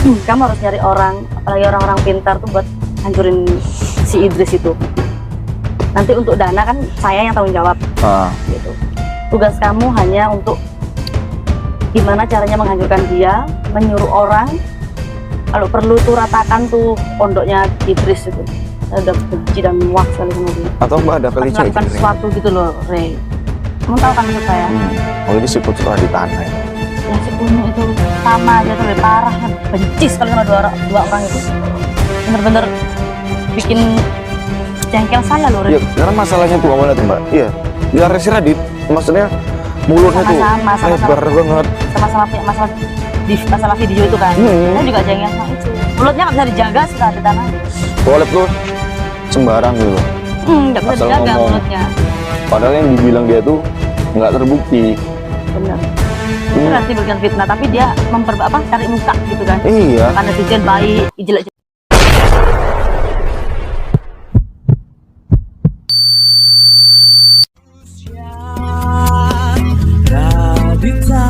Kamu harus nyari orang, apalagi orang-orang pintar tuh buat hancurin si Idris itu. Nanti untuk dana kan saya yang tanggung jawab. Gitu. Tugas kamu hanya untuk gimana caranya menghancurkan dia, menyuruh orang, kalau perlu tuh ratakan tuh pondoknya Idris itu. Saya udah benci dan muak sekali sama dia. Atau Mbak ada kali melakukan sesuatu gitu loh, Rey. Kamu tahu kan maksud saya? Oh, ini sikut setelah di tanah ya. Ya si Kunyu itu sama aja tuh, lebih parah. Benci sekali sama dua orang itu. Bener-bener bikin jengkel saya loh, Rey. Ya, karena masalahnya tuh awalnya tuh Mbak. Iya, ya Resi Radit, maksudnya mulutnya tuh lebar banget. Sama-sama punya masalah di masalah video itu kan. Saya juga jengkel sama itu. Mulutnya nggak bisa dijaga sih saat di tanah. Collab tuh sembarang gitu. Nggak bisa Asal dijaga ngomong. mulutnya. Padahal yang dibilang dia tuh nggak terbukti. Bener. Itu nanti bukan fitnah, tapi dia cari muka gitu kan. Iya. Karena netizen baik, jelek. Raditya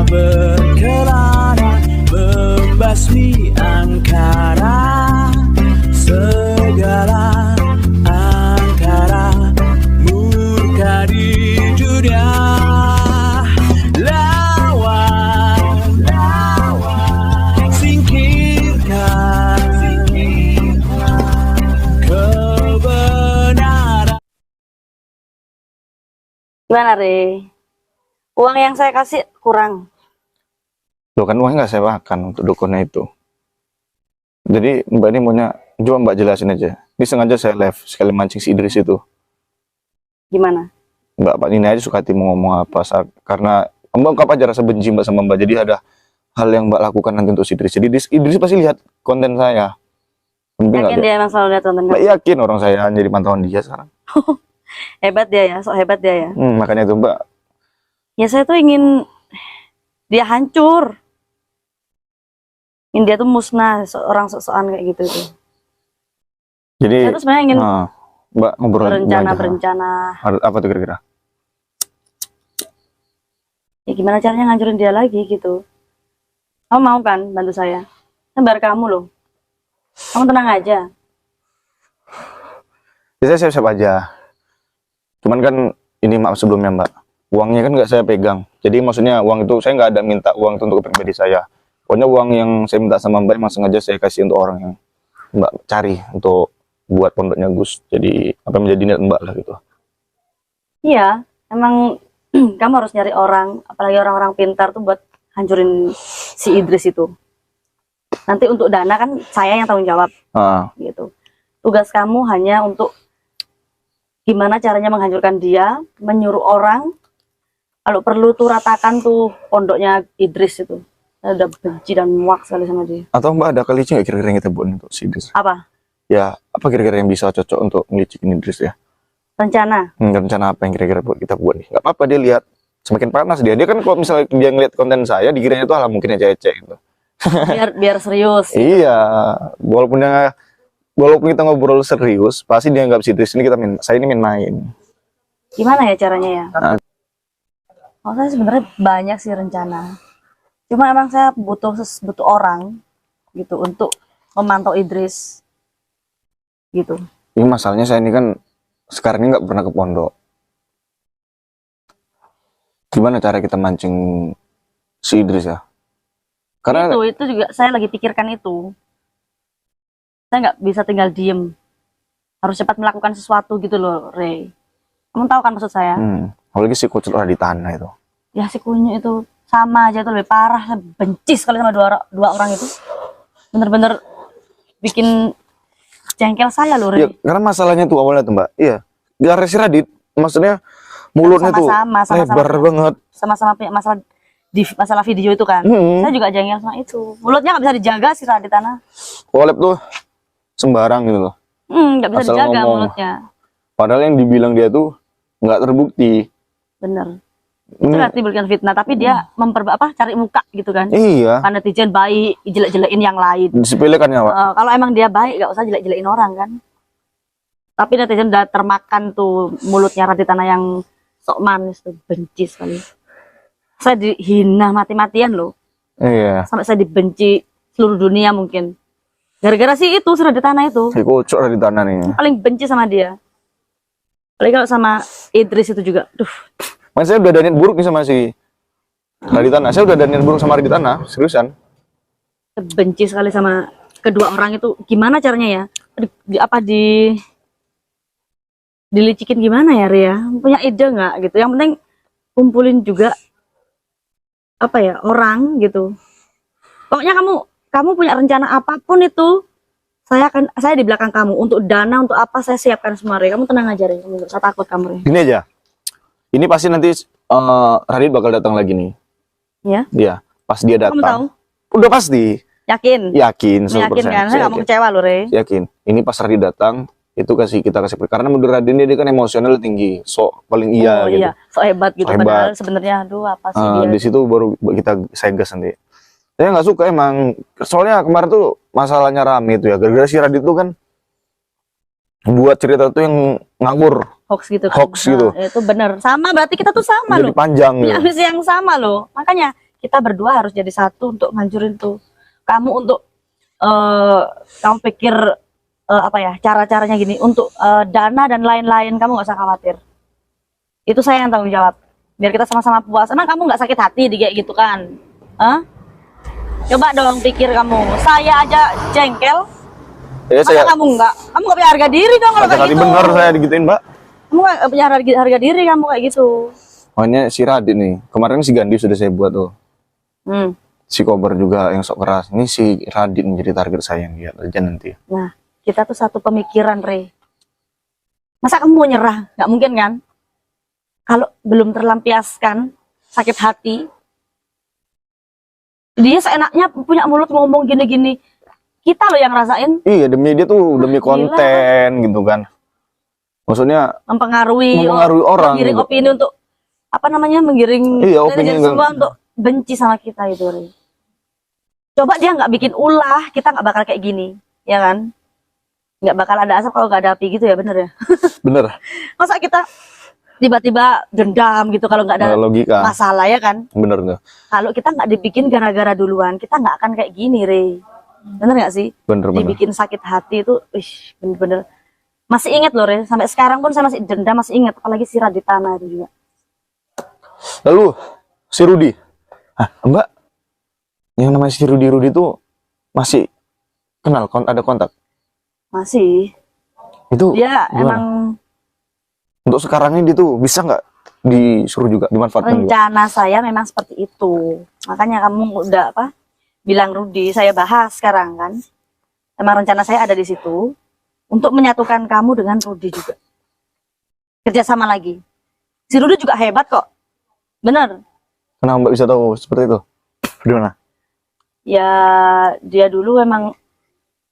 berkelana membasmi angkara, segala angkara murka di dunia. Lawan singkirkan kebenaran. Gimana, Re? Uang yang saya kasih kurang. Loh kan uangnya nggak saya makan untuk dukunnya itu. Jadi Mbak ini maunya, coba Mbak jelasin aja. Ini sengaja saya live sekali mancing si Idris itu. Gimana? Mbak Pak ini aja suka hati mau ngomong apa karena Mbak ungkap aja rasa benci Mbak sama Mbak. Jadi ada hal yang Mbak lakukan nanti untuk si Idris. Jadi Idris pasti lihat konten saya. Yakin dia emang selalu lihat konten Mbak kamu? yakin orang saya jadi pantauan dia sekarang. Hebat dia ya, sok hebat dia ya. Makanya itu Mbak. Ya saya tuh ingin dia hancur. Ingin dia tuh musnah, orang sok-sokan kayak gitu tuh. Jadi Saya tuh sebenarnya ingin Mbak ngobrol berencana. apa tuh kira-kira? Ya gimana caranya ngancurin dia lagi gitu. Kamu mau kan bantu saya? Sabar kamu loh. Kamu tenang aja. Ya, saya siap-siap aja. Cuman kan ini maaf sebelumnya Mbak. Uangnya kan nggak saya pegang. Jadi maksudnya uang itu saya nggak ada minta uang itu untuk pribadi saya. Pokoknya uang yang saya minta sama Mbak emang sengaja saya kasih untuk orang yang Mbak cari untuk buat pondoknya Gus. Jadi apa menjadi niat Mbak lah gitu. Iya, emang kamu harus nyari orang, apalagi orang-orang pintar tuh buat hancurin si Idris itu. Nanti untuk dana kan saya yang tanggung jawab. Gitu. Tugas kamu hanya untuk gimana caranya menghancurkan dia, menyuruh orang, kalau perlu tuh ratakan tuh pondoknya Idris itu. Saya udah benci dan muak sekali sama dia. Atau Mbak ada kali nggak kira-kira yang kita buat untuk si Idris? Apa? Ya apa kira-kira yang bisa cocok untuk ngelicikin Idris ya? Rencana? Rencana apa yang kira-kira buat kita buat nih? Nggak apa-apa dia lihat semakin panas dia. Dia kan kalau misalnya dia ngeliat konten saya dikiranya itu hal mungkin ecek gitu. Biar serius. Iya, walaupun kita ngobrol serius, pasti dia nggak bisa Idris ini saya ini main-main. Gimana ya caranya ya? Nah. Oh, saya sebenarnya banyak sih rencana. Cuma emang saya butuh orang gitu untuk memantau Idris. Gitu. Ini masalahnya saya ini kan sekarang ini nggak pernah ke pondok. Gimana cara kita mancing si Idris ya? Karena itu juga saya lagi pikirkan itu. Saya nggak bisa tinggal diem. Harus cepat melakukan sesuatu gitu loh, Rey. Kamu tahu kan maksud saya? Apalagi si kucil di tanah itu. Ya si Kunyu itu sama aja tuh, lebih parah. Saya benci sekali sama dua orang itu. Bener-bener bikin jengkel saya loh, Rey. Ya, karena masalahnya tuh awalnya tuh Mbak. Iya. Dia Resi Radit, maksudnya mulutnya tuh lebar banget. Sama-sama punya masalah di masalah video itu kan. Saya juga jengkel sama itu. Mulutnya nggak bisa dijaga sih di tanah. Collab tuh sembarang gitu loh. Nggak bisa Asal dijaga ngomong. mulutnya. Padahal yang dibilang dia tuh nggak terbukti. Bener. Itu nanti bukan fitnah, tapi dia cari muka gitu kan. Iya. Karena netizen baik, jelek-jelekin yang lain. Disepelekan ya Pak. Kalau emang dia baik, nggak usah jelek-jelekin orang kan. Tapi netizen udah termakan tuh mulutnya Raditya yang sok manis tuh, benci sekali. Saya dihina mati-matian loh. Iya. Sampai saya dibenci seluruh dunia mungkin. Gara-gara sih itu sudah di tanah itu. Si kocok dari tanah nih. Paling benci sama dia. Apalagi kalau sama Idris itu juga. Duh, Mas saya udah ada niat buruk nih sama si Raditana. Saya udah ada niat buruk sama Raditana, seriusan. benci sekali sama kedua orang itu. Gimana caranya ya? Dilicikin gimana ya, Ria? Punya ide nggak gitu? Yang penting kumpulin juga apa ya, orang gitu. Pokoknya kamu punya rencana apapun itu, saya di belakang kamu. Untuk dana, untuk apa, saya siapkan semua, Ria. Kamu tenang aja, Ria. Kamu nggak usah takut, kamu, Ria. Gini aja. Ini pasti nanti Radit bakal datang lagi nih. Ya? Dia, pas dia Kamu tahu? datang. Udah pasti. Yakin? Yakin, 100%. Yakin kan? Saya nggak mau kecewa loh, Ria. Yakin. Ini pas Radit datang, itu kita kasih karena menurut Radit dia kan emosional tinggi, paling iya Oh gitu. iya, so hebat gitu. So hebat. Padahal sebenarnya, aduh apa sih dia? Di situ baru saya gas nanti. Saya nggak suka emang, soalnya kemarin tuh masalahnya rame itu ya, gara-gara si Radit tuh kan buat cerita tuh yang ngawur, Hoax gitu kan. Hoax gitu. Nah, itu bener. Sama, berarti kita tuh sama jadi loh. panjang Punya gitu. visi yang sama loh. Makanya kita berdua harus jadi satu untuk ngancurin tuh. Kamu untuk kamu pikir apa ya, cara-caranya gini untuk dana dan lain-lain, kamu nggak usah khawatir. Itu saya yang tanggung jawab. Biar kita sama-sama puas. Emang kamu nggak sakit hati di kayak gitu kan? Hah? Coba dong pikir kamu. Saya aja jengkel. Ya Masa kamu nggak punya harga diri dong kalau kayak tadi gitu. bener saya digituin, Mbak. Kamu nggak punya harga diri kamu kayak gitu. Makanya si Radit nih, kemarin si Gandhi sudah saya buat tuh. Hmm. Si Kober juga yang sok keras. Ini si Radit menjadi target saya yang lihat aja nanti. Nah, kita tuh satu pemikiran, Re. Masa kamu mau nyerah? Nggak mungkin kan? Kalau belum terlampiaskan sakit hati, dia seenaknya punya mulut ngomong gini-gini. Kita loh yang rasain Iya, demi dia tuh, demi gila. konten gitu kan. Maksudnya mempengaruhi orang menggiring gitu. opini untuk apa namanya, menggiring Iya, opini netizen enggak. semua untuk benci sama kita itu, Re. Coba dia nggak bikin ulah, kita nggak bakal kayak gini, ya kan? Nggak bakal ada asap kalau nggak ada api gitu ya, bener ya? Bener, Masa kita tiba-tiba dendam gitu kalau nggak ada logika. masalah, ya kan? Bener tuh. Kalau kita nggak dibikin gara-gara duluan, kita nggak akan kayak gini, Re. Bener nggak sih? Bener. Dibikin sakit hati itu, bener-bener. Masih inget loh, Re. Sampai sekarang pun saya masih dendam, masih inget. Apalagi si Raditana itu juga. Lalu si Rudi, Mbak, yang namanya si Rudi tuh masih kenal, ada kontak? Masih. Itu Dia gimana? emang Untuk sekarang ini dia tuh bisa nggak disuruh juga, dimanfaatkan juga? rencana saya memang seperti itu. Makanya kamu udah bilang Rudi, saya bahas sekarang kan. Emang rencana saya ada di situ untuk menyatukan kamu dengan Rudi juga. Kerjasama lagi. Si Rudi juga hebat kok. Bener. Kenapa Mbak bisa tahu seperti itu? Di mana? Ya dia dulu emang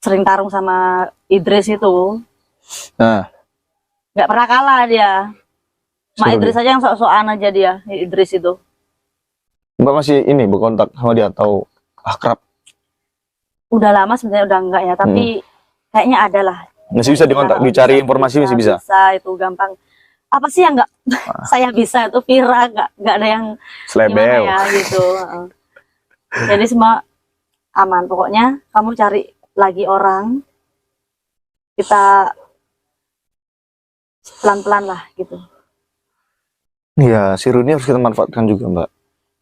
sering tarung sama Idris itu. Nah, Nggak pernah kalah dia. Si Mak Rudi. Idris aja yang sok-sokan aja dia, Idris itu. Mbak masih ini berkontak sama dia atau akrab? Udah lama sebenarnya udah enggak ya, tapi kayaknya ada lah. Masih bisa dikontak, dicari informasi masih bisa. Bisa, itu gampang. Apa sih yang nggak saya bisa itu Vira, nggak ada yang gimana Selebel. ya gitu. Jadi semua aman. Pokoknya kamu cari lagi orang, kita pelan-pelan lah gitu. Iya, si Rudi harus kita manfaatkan juga, Mbak.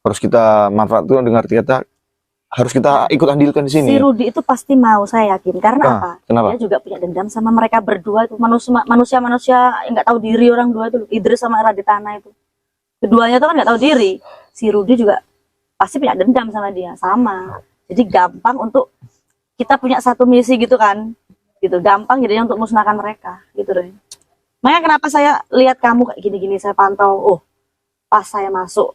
Harus kita manfaatkan dengan arti kata harus kita ikut andilkan di sini. Si Rudi itu pasti mau, saya yakin. Karena Ah, apa? kenapa? Dia juga punya dendam sama mereka berdua itu, manusia yang nggak tahu diri, orang dua itu loh. Idris sama Raditana itu. Keduanya tuh kan nggak tahu diri. Si Rudi juga pasti punya dendam sama dia, sama. Jadi gampang untuk kita punya satu misi gitu kan. Gitu, gampang jadinya untuk musnahkan mereka, gitu deh. Makanya kenapa saya lihat kamu kayak gini-gini, saya pantau, oh, pas saya masuk.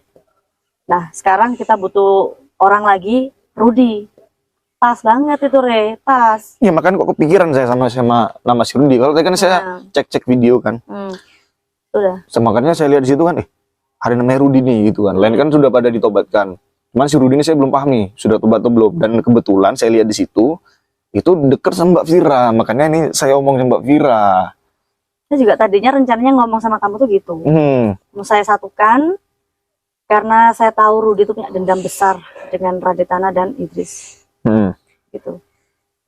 Nah, sekarang kita butuh orang lagi, Rudi. Pas banget itu, Re, pas. Ya makanya kok kepikiran saya sama nama si Rudi. Kalau tadi kan saya Nah. cek video kan. Sudah. Makanya saya lihat di situ kan, ada namanya Rudi nih gitu kan. Lain kan sudah pada ditobatkan. Cuman si Rudi ini saya belum paham nih, sudah tobat atau belum. Dan kebetulan saya lihat di situ, itu deket sama Mbak Vira. Makanya ini saya omong sama Mbak Vira. Saya juga tadinya rencananya ngomong sama kamu tuh gitu. Mau saya satukan, karena saya tahu Rudi itu punya dendam besar dengan Raditana dan Idris.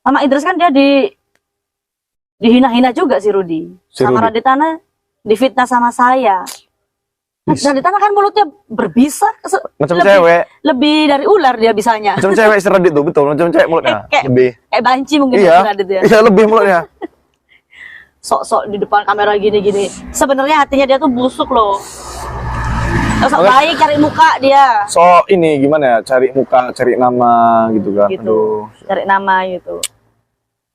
Sama Idris kan dia dihina-hina juga si Rudi. Si Sama Rudi. Raditana difitnah sama saya. Raditana kan mulutnya berbisa, Macam lebih, cewek. lebih dari ular dia bisanya. Macam cewek si Radit tuh, betul. Macam cewek mulutnya. Kayak- Lebih. Kayak banci mungkin Iya. si Radit ya. Iya, lebih mulutnya. Sok-sok di depan kamera gini-gini. Sebenarnya hatinya dia tuh busuk loh. Sok Oke. baik cari muka dia. So, ini gimana ya? Cari muka, cari nama gitu kan. Gitu. Aduh. Cari nama gitu.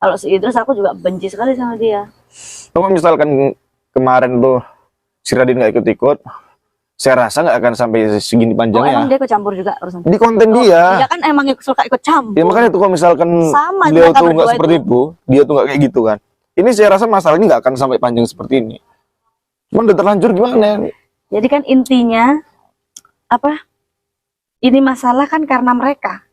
Kalau si Idris aku juga benci sekali sama dia. Kalau misalkan kemarin tuh si Radit nggak ikut-ikut, saya rasa nggak akan sampai segini Oh, panjangnya. emang dia ikut campur juga urusan. Di konten Dia dia. kan emang suka ikut campur. Ya makanya tuh kalau misalkan Sama beliau mereka tuh nggak berdua seperti itu, dia tuh nggak kayak gitu kan. Ini saya rasa masalah ini nggak akan sampai panjang seperti ini. Cuman udah terlanjur gimana? Jadi kan intinya apa? Ini masalah kan karena mereka.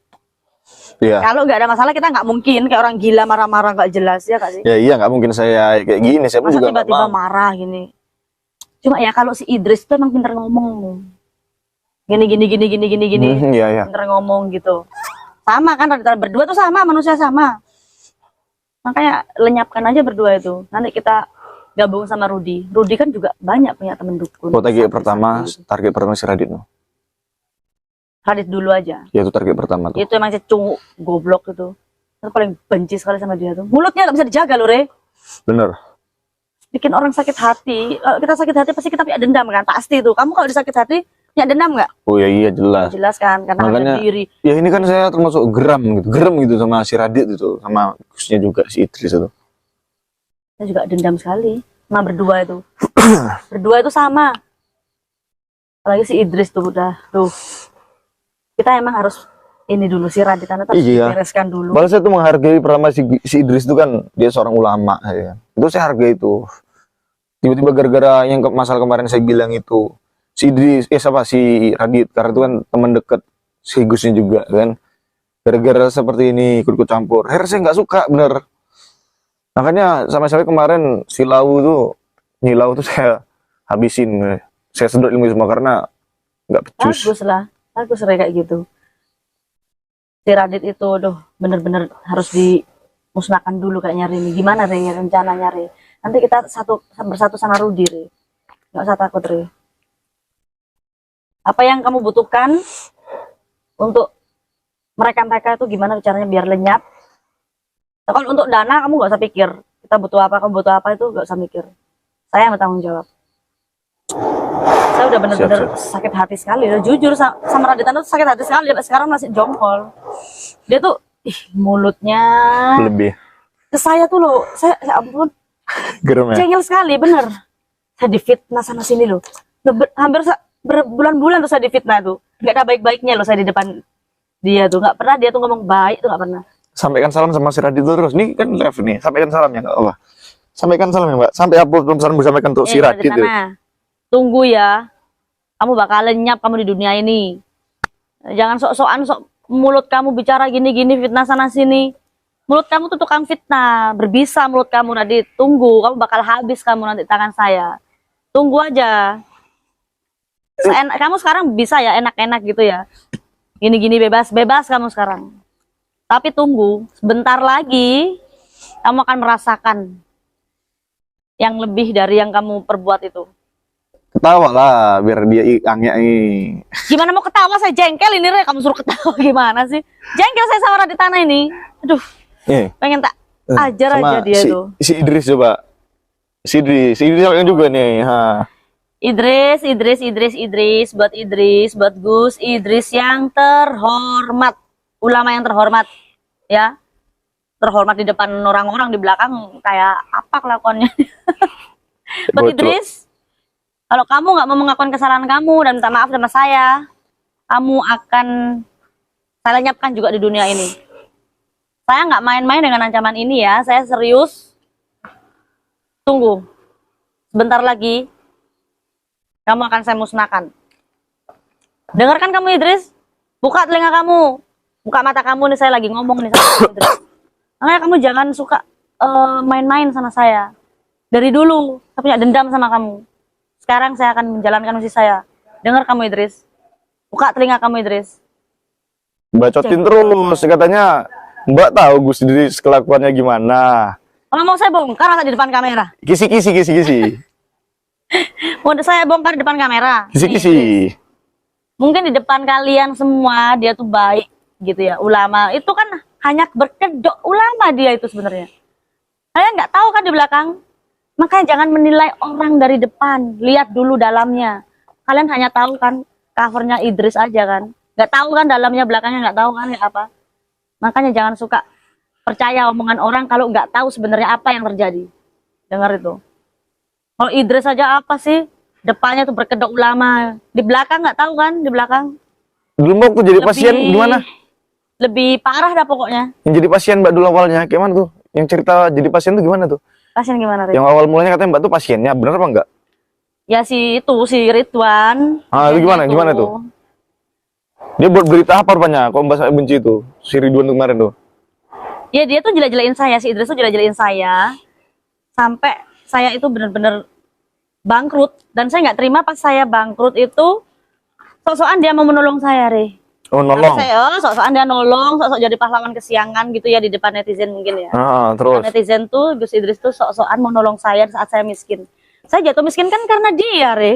Iya. Kalau nggak ada masalah kita nggak mungkin kayak orang gila marah-marah nggak jelas ya kak sih. Ya iya nggak mungkin saya kayak gini. Saya pun Masa juga nggak tiba-tiba mau. marah gini. Cuma ya kalau si Idris tuh emang pinter ngomong. Gini. Iya iya. Pinter ngomong gitu. Sama kan rata-rata berdua tuh sama, manusia sama. Makanya lenyapkan aja berdua itu. Nanti kita gabung sama Rudi. Rudi kan juga banyak punya temen dukun. Oh, target Sakti-sakti. pertama si Radit no. Radit dulu aja. Ya itu target pertama tuh. Itu emang cecung goblok itu. Aku paling benci sekali sama dia tuh. Mulutnya gak bisa dijaga loh, Re. Bener. Bikin orang sakit hati. Kalau kita sakit hati pasti kita punya dendam kan? Pasti tuh. Kamu kalau disakit hati punya dendam nggak? Oh ya iya jelas. Jelas kan? Karena Makanya- ada diri. Ya ini kan saya termasuk geram gitu sama si Radit itu, sama khususnya juga si Idris itu. Saya juga dendam sekali. Sama berdua itu. Berdua itu sama. Apalagi si Idris tuh udah. Tuh. Kita emang harus ini dulu si Radit harus Iya. dibereskan dulu. Malah saya tuh menghargai pertama si Idris itu kan dia seorang ulama ya. Itu saya hargai itu. Tiba-tiba gara-gara yang masalah kemarin saya bilang itu si Idris siapa si Radit karena itu kan teman dekat si Gusnya juga kan. Gara-gara seperti ini ikut campur. Akhirnya saya nggak suka bener. Makanya sama saya kemarin si Lau tuh saya habisin. Saya sedot ilmu semua karena nggak becus. Bagus lah. Bagus kayak gitu. Si Radit itu bener-bener harus dimusnahkan dulu kayaknya Ri. Gimana Ri rencananya Ri? Nanti kita bersatu sama Rudi Ri. Nggak usah takut Ri. Apa yang kamu butuhkan untuk mereka itu gimana caranya biar lenyap? Nah, kalau untuk dana kamu nggak usah pikir. Kita butuh apa, kamu butuh apa itu nggak usah mikir. Saya yang bertanggung jawab. Saya udah bener-bener sakit hati sekali. Udah jujur sama Radit tuh sakit hati sekali. Sampai sekarang masih jongkol. Dia tuh mulutnya Lebih ke saya tuh loh. Saya ampun. gerem ya. Cengel sekali, bener. Saya difitnah sana sini loh. Hampir berbulan-bulan tuh saya difitnah tuh. Gak ada baik-baiknya loh saya di depan dia tuh. Gak pernah dia tuh ngomong baik tuh, gak pernah. Sampaikan salam sama si Radit terus. Nih kan live nih. Sampaikan salam ya nggak apa. Sampaikan salam ya Mbak. Sampai apa pesan sampaikan untuk si Radit. Radit, tunggu ya. Kamu bakal lenyap kamu di dunia ini. Jangan sok-sokan mulut kamu bicara gini-gini fitnah sana sini. Mulut kamu tuh tukang fitnah, berbisa mulut kamu Radit. Tunggu, kamu bakal habis kamu nanti tangan saya. Tunggu aja. Kamu sekarang bisa ya enak-enak gitu ya. Gini-gini bebas kamu sekarang. Tapi tunggu, sebentar lagi kamu akan merasakan yang lebih dari yang kamu perbuat itu. Ketawa lah biar dia angnya ini. Gimana mau ketawa, saya jengkel ini Re. Kamu suruh ketawa gimana sih? Jengkel saya sama Radit Tanah ini. Aduh, pengen tak ajar Sama aja dia si, tuh. si Idris coba. Si Idris juga nih. Ha. Idris, buat Gus, Idris yang terhormat. Ulama yang terhormat. Ya. Terhormat di depan orang-orang, di belakang kayak apa kelakuannya. Buat Bocok. Idris, kalau kamu nggak mau mengakukan kesalahan kamu dan minta maaf sama saya, kamu akan saya lenyapkan juga di dunia ini. Saya nggak main-main dengan ancaman ini ya, saya serius. Tunggu, sebentar lagi kamu akan saya musnahkan. Dengarkan kamu Idris, buka telinga kamu, buka mata kamu nih, saya lagi ngomong nih sama kamu, Idris. Makanya kamu jangan suka main-main sama saya. Dari dulu saya punya dendam sama kamu. Sekarang saya akan menjalankan misi saya. Dengar kamu Idris. Buka telinga kamu Idris. Bacotin terus katanya Mbak tahu Gus Idris kelakuannya gimana. Kalau mau saya bongkar masa di depan kamera? Kisi. Mau saya bongkar di depan kamera? Kisi. Mungkin di depan kalian semua dia tuh baik gitu ya. Ulama itu kan hanya berkedok ulama dia itu sebenarnya. Kalian nggak tahu kan di belakang. Makanya jangan menilai orang dari depan. Lihat dulu dalamnya. Kalian hanya tahu kan covernya Idris aja kan. Nggak tahu kan dalamnya belakangnya nggak tahu kan ya apa. Makanya jangan suka percaya omongan orang kalau nggak tahu sebenarnya apa yang terjadi. Dengar itu. Kalau Idris aja apa sih? Depannya tuh berkedok ulama. Di belakang nggak tahu kan? Di belakang. Dulu Mbak waktu jadi pasien gimana? Lebih parah dah pokoknya. Yang jadi pasien Mbak dulu awalnya gimana tuh? Yang cerita jadi pasien tuh gimana tuh? Pasien gimana, Rin? Yang awal mulanya katanya Mbak tuh pasiennya, bener apa enggak? Ya si Ridwan. Ah, itu gimana tuh? Dia buat berita apa rupanya? Kok Mbak sampai benci itu? Si Ridwan tuh kemarin tuh. Ya dia tuh jelek-jelekin saya, si Idris tuh jelek-jelekin saya. Sampai saya itu bener-bener bangkrut. Dan saya nggak terima pas saya bangkrut itu, sok-sokan dia mau menolong saya, Re. Oh, nolong. Sok-sokan dia nolong, sok-sok jadi pahlawan kesiangan gitu ya di depan netizen mungkin ya. Terus. Netizen tuh Gus Idris tuh sok-sokan mau nolong saya saat saya miskin. Saya jatuh miskin kan karena dia, Re.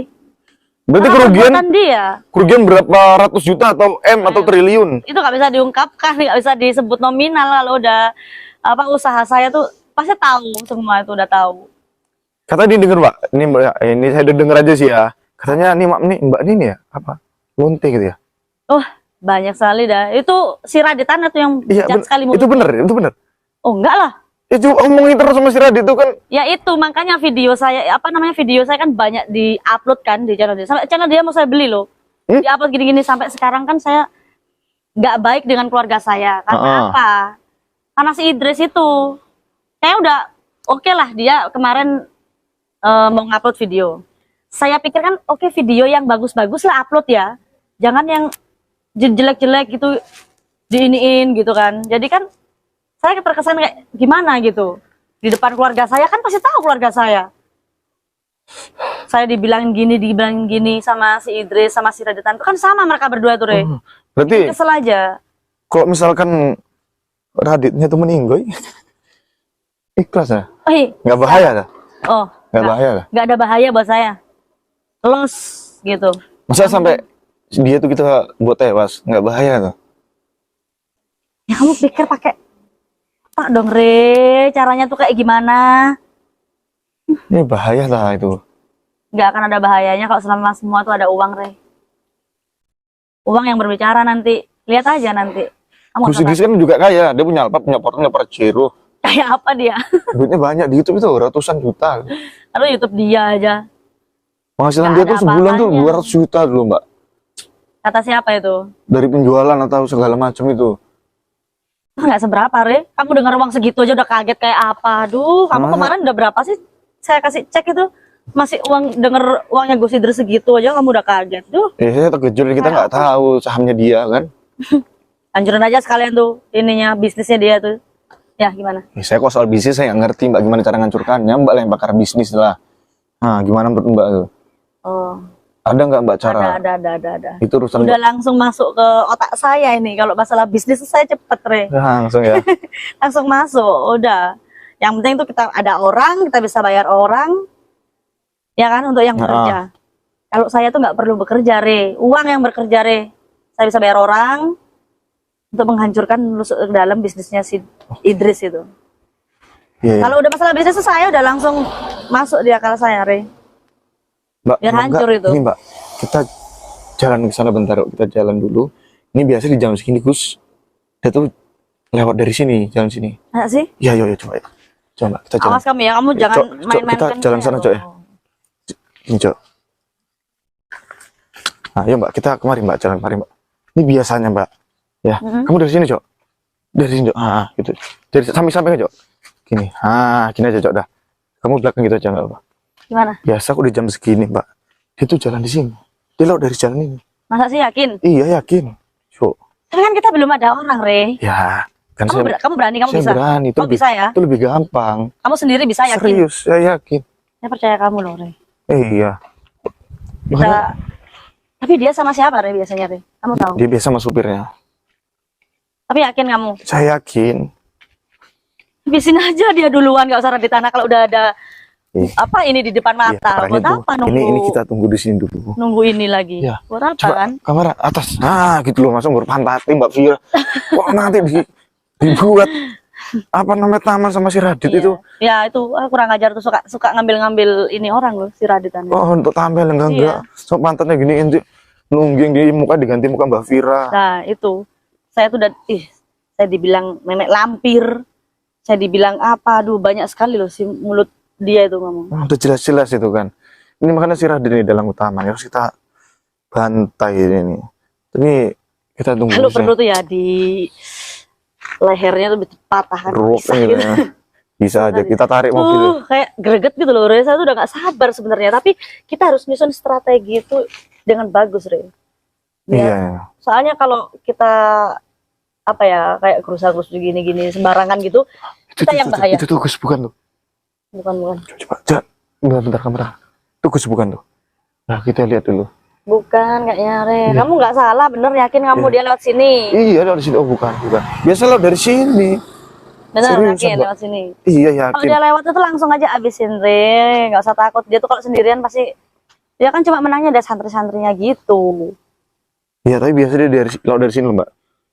Berarti Karena dia. kerugian berapa ratus juta atau M atau triliun? Itu nggak bisa diungkapkan, nggak bisa disebut nominal. Kalau udah apa usaha saya tuh pasti tahu semua itu udah tahu. Kata dia denger Mbak, ini saya udah denger aja sih ya. Katanya nih Mbak ini ya apa? Lonte gitu ya? Oh banyak sekali dah. Itu si Raditan itu yang jahat sekali itu bener. Oh enggak lah. Itu omongin terus sama si Radit itu kan. Ya itu makanya video saya video saya kan banyak di-upload kan di channel dia. Sampai channel dia mau saya beli loh. Di-upload gini-gini sampai sekarang kan saya nggak baik dengan keluarga saya. Karena apa? Karena si Idris itu. Saya udah oke lah dia kemarin mau ngupload video. Saya pikir kan oke, video yang bagus-bagus lah upload ya. Jangan yang jelek-jelek gitu diiniin gitu kan. Jadi kan saya terkesan kayak gimana gitu. Di depan keluarga saya kan pasti tahu keluarga saya. Saya dibilangin gini sama si Idris sama si Raditan. Itu kan sama mereka berdua tuh, Re. Berarti kesel aja. Kalau misalkan Raditnya tuh meninggal, ikhlas ya? Nggak bahaya dah? Oh, nggak bahaya dah? Nggak ada bahaya buat saya. Los gitu. Masa sampai dia tuh kita buat tewas, nggak bahaya tuh? Ya kamu pikir pakai tak dong, Re, caranya tuh kayak gimana? Ini bahaya lah itu. Nggak akan ada bahayanya kalau selama semua tuh ada uang, Re. Uang yang berbicara nanti. Lihat aja nanti. Gus Idris kan juga kaya, dia punya Alfa, punya Porto, punya Pajero. Kayak apa dia? Duitnya banyak di YouTube itu ratusan juta. Lalu YouTube dia aja. Penghasilan Nggak dia ada tuh sebulan tuh apa-apanya. 200 juta dulu Mbak. Kata siapa itu? Dari penjualan atau segala macam itu. Nggak seberapa, Re. Kamu dengar uang segitu aja udah kaget kayak apa? Aduh, kamu kemarin udah berapa sih? Saya kasih cek itu. Masih denger uangnya Gus Idris segitu aja kamu udah kaget. Duh. Saya terkejut, kita nggak tahu sahamnya dia kan. Anjurin aja sekalian tuh ininya bisnisnya dia tuh. Ya gimana? Saya kok soal bisnis saya nggak ngerti Mbak gimana cara ngancurkannya. Mbak lah yang pakar bisnis lah. Nah gimana menurut Mbak tuh? Oh. Ada nggak Mbak cara? Ada. Itu urusan udah Mbak. langsung masuk ke otak saya ini. Kalau masalah bisnis saya cepet, Re. Langsung ya. Langsung masuk, udah. Yang penting tuh kita ada orang, kita bisa bayar orang. Ya kan, untuk yang bekerja. Kalau saya tuh nggak perlu bekerja, Re. Uang yang bekerja, Re. Saya bisa bayar orang untuk menghancurkan ke dalam bisnisnya si Idris itu. Iya. Kalau udah masalah bisnis tuh saya udah langsung masuk di akal saya, Re. Mbak, Biar hancur itu. Ini Mbak, kita jalan ke sana bentar, kita jalan dulu. Ini biasa di jam segini Gus. Dia tuh lewat dari sini, jalan sini. Nggak sih? Ya, coba ya. Coba Mbak, kita jalan. Awas kamu ya, kamu jangan main-main. Kita jalan sana, Cok ya. Ini, Cok. Nah, ya Mbak, kita kemari Mbak, jalan kemari Mbak. Ini biasanya Mbak. Ya, kamu dari sini, Cok. Dari sini, Cok. Gitu. Dari samping-samping, Cok. Gini. Gini aja, Cok, dah. Kamu belakang gitu aja enggak apa. Gimana? Biasa aku di jam segini, Mbak. Dia tuh jalan di sini. Dia lewat dari jalan ini. Masa sih yakin? Iya, yakin. Cok. Tapi kan kita belum ada orang, Re. Ya, kan Kamu berani, kamu saya bisa. berani. Itu Kamu bisa ya? Itu lebih gampang. Kamu sendiri bisa yakin? Serius, saya yakin. Saya percaya kamu loh, Re. Iya. Bisa. Tapi dia sama siapa, Re, biasanya, Re? Kamu tahu? Dia biasa sama supirnya. Tapi yakin kamu? Saya yakin. Habisin aja dia duluan, nggak usah Radit tanah kalau udah ada apa ini di depan Iya, mata. Buat terakhir apa tuh. nunggu? Ini kita tunggu di sini dulu. Nunggu ini lagi. Iya. Buat apa Coba kan? kamera atas. Nah, gitu loh, langsung berpantatin Mbak Vira. Kok nanti dibuat apa namanya taman sama si Radit Iya. itu? Ya itu kurang ajar tuh, suka ngambil ini orang loh si Radit tanah. Oh, untuk tampil enggak. So pantatnya gini nanti nungging di muka diganti muka Mbak Vira. Nah itu saya tuh udah saya dibilang nenek lampir, saya dibilang apa, aduh banyak sekali loh si mulut dia itu ngomong. Oh, udah jelas-jelas itu kan. Ini makanya si Radit ini dalam utama harus kita bantai ini. Tapi kita tunggu Kalau aja. perlu tuh ya di lehernya tuh patah kan. Ruk Pisah gitu. gitu. Bisa aja kita tarik mobil. Kayak greget gitu loh, Re. Saya tuh udah gak sabar sebenarnya, tapi kita harus nyusun strategi itu dengan bagus, Re. Iya. Soalnya kalau kita apa ya kayak kerusak-kerusuk gini-gini sembarangan gitu, kita yang bahaya. Itu Gus bukan tuh. Bukan. Coba, bentar kamera. Itu Gus bukan tuh. Nah, kita lihat dulu. Bukan kayaknya, Re. Iya. Kamu nggak salah, bener yakin kamu dia lewat sini. Iya, dari sini. Oh, bukan. Biasa lo dari sini. Bener Serius, yakin Mbak? lewat sini. Iya, Kalau yakin. dia lewat itu langsung aja abisin, Re. Nggak usah takut. Dia tuh kalau sendirian pasti dia kan cuma menangnya ada santri-santrinya gitu. Iya, tapi biasa dia dari sini loh, Mbak.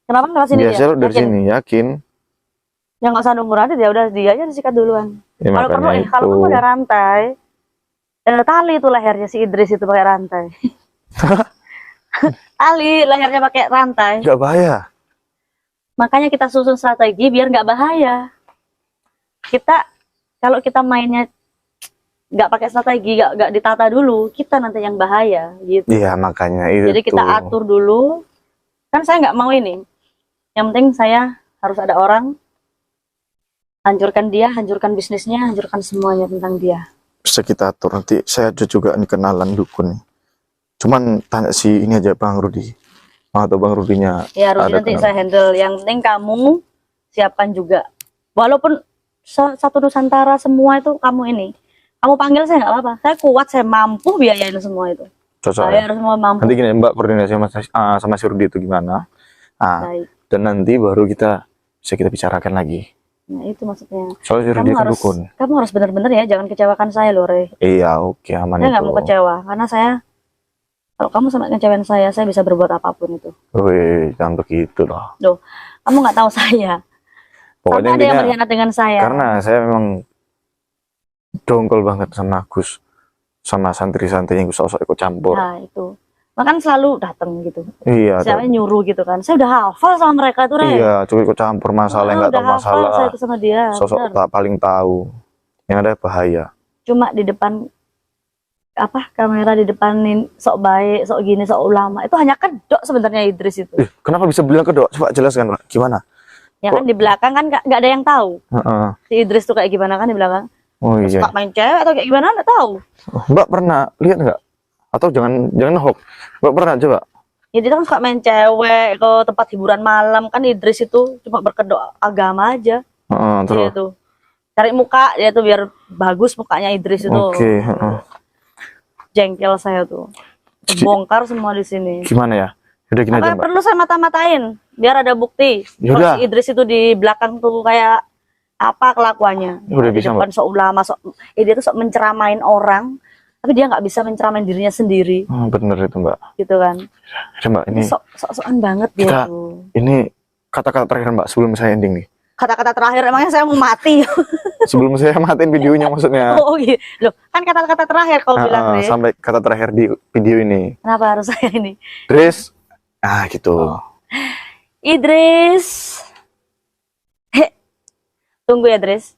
Kenapa lewat sini Biasa dia? lo dari Yakin? sini, yakin. Ya nggak usah nunggu Radit, ya udah dia aja disikat duluan. Ya, Kalau perlu, makanya kalau itu. kamu ada rantai, tali itu lehernya si Idris itu pakai rantai. Tali lehernya pakai rantai. Nggak bahaya. Makanya kita susun strategi biar nggak bahaya. Kita kalau kita mainnya nggak pakai strategi, nggak ditata dulu, kita nanti yang bahaya gitu. Iya, makanya itu. Jadi kita atur dulu. Kan saya nggak mau ini. Yang penting saya harus ada orang, hancurkan dia, hancurkan bisnisnya, hancurkan semuanya tentang dia. Bisa kita atur. Nanti saya ada juga nih kenalan dukun nih. Cuman tanya si ini aja Bang Rudi. Atau Bang Rudinya. Ya Rudi ada nanti kenalan. saya handle. Yang penting kamu siapkan juga. Walaupun satu Nusantara semua itu kamu ini. Kamu panggil saya nggak apa-apa. Saya kuat, saya mampu biayain semua itu. Cocok Saya ya? harus semua mampu. Nanti gini Mbak, koordinasi sama si Rudi itu gimana. Baik. Dan nanti baru kita bisa kita bicarakan lagi. Nah itu maksudnya. Soalnya si Rudi kan dukun. Kamu harus benar-benar ya, jangan kecewakan saya loh, Re. Iya, oke, aman Saya itu. nggak mau kecewa, karena kalau kamu sampai ngecewain saya bisa berbuat apapun itu. Wih, jangan begitu loh. Loh, kamu nggak tahu saya. Pokoknya Sampai ada yang intinya, berkhianat dengan saya. karena saya memang dongkol banget sama Gus, sama santri-santri yang sok-sok ikut campur. Nah itu. Makan selalu datang gitu. Iya, Saya nyuruh gitu kan. Saya udah hafal sama mereka tuh, Re. iya, cuma ikut campur masalah yang nggak tahu udah hafal masalah. saya itu sama dia. Sosok bener. tak paling tahu. Yang ada bahaya. Cuma di depan kamera di depanin sok baik, sok gini, sok ulama. Itu hanya kedok sebenarnya Idris itu. Kenapa bisa bilang kedok? Coba jelaskan, Pak. Gimana? Ya kan di belakang kan nggak ada yang tahu. Heeh. Si Idris tuh kayak gimana kan di belakang. Oh iya. Suka main cewek atau kayak gimana nggak tahu. Mbak pernah lihat nggak? Atau jangan hoax. Mbak pernah coba? Ya dia kan suka main cewek ke tempat hiburan malam kan. Idris itu cuma berkedok agama aja. Heeh, Dia terus. tuh cari muka dia tuh biar bagus mukanya Idris itu. Oke, heeh. Jengkel saya tuh. Bongkar semua di sini. Gimana ya? Udah gini aja, Apa Mbak. perlu saya mata-matain biar ada bukti. Yaudah. Kalau si Idris itu di belakang tuh kayak apa kelakuannya? Udah Di bisa, depan sok ulama, dia tuh sok menceramain orang, tapi dia nggak bisa menceramain dirinya sendiri, Bener itu, Mbak. gitu kan? Udah, Mbak, ini Sok-sokan banget dia kita- tuh. ini kata-kata terakhir, Mbak, sebelum saya ending nih. Kata-kata terakhir emangnya saya mau mati? Sebelum saya matiin videonya maksudnya. Oh gitu. Loh, kan kata-kata terakhir kau bilang deh. Sampai kata terakhir di video ini. Kenapa harus saya ini? Dres. Gitu. Idris. Tunggu ya, Idris.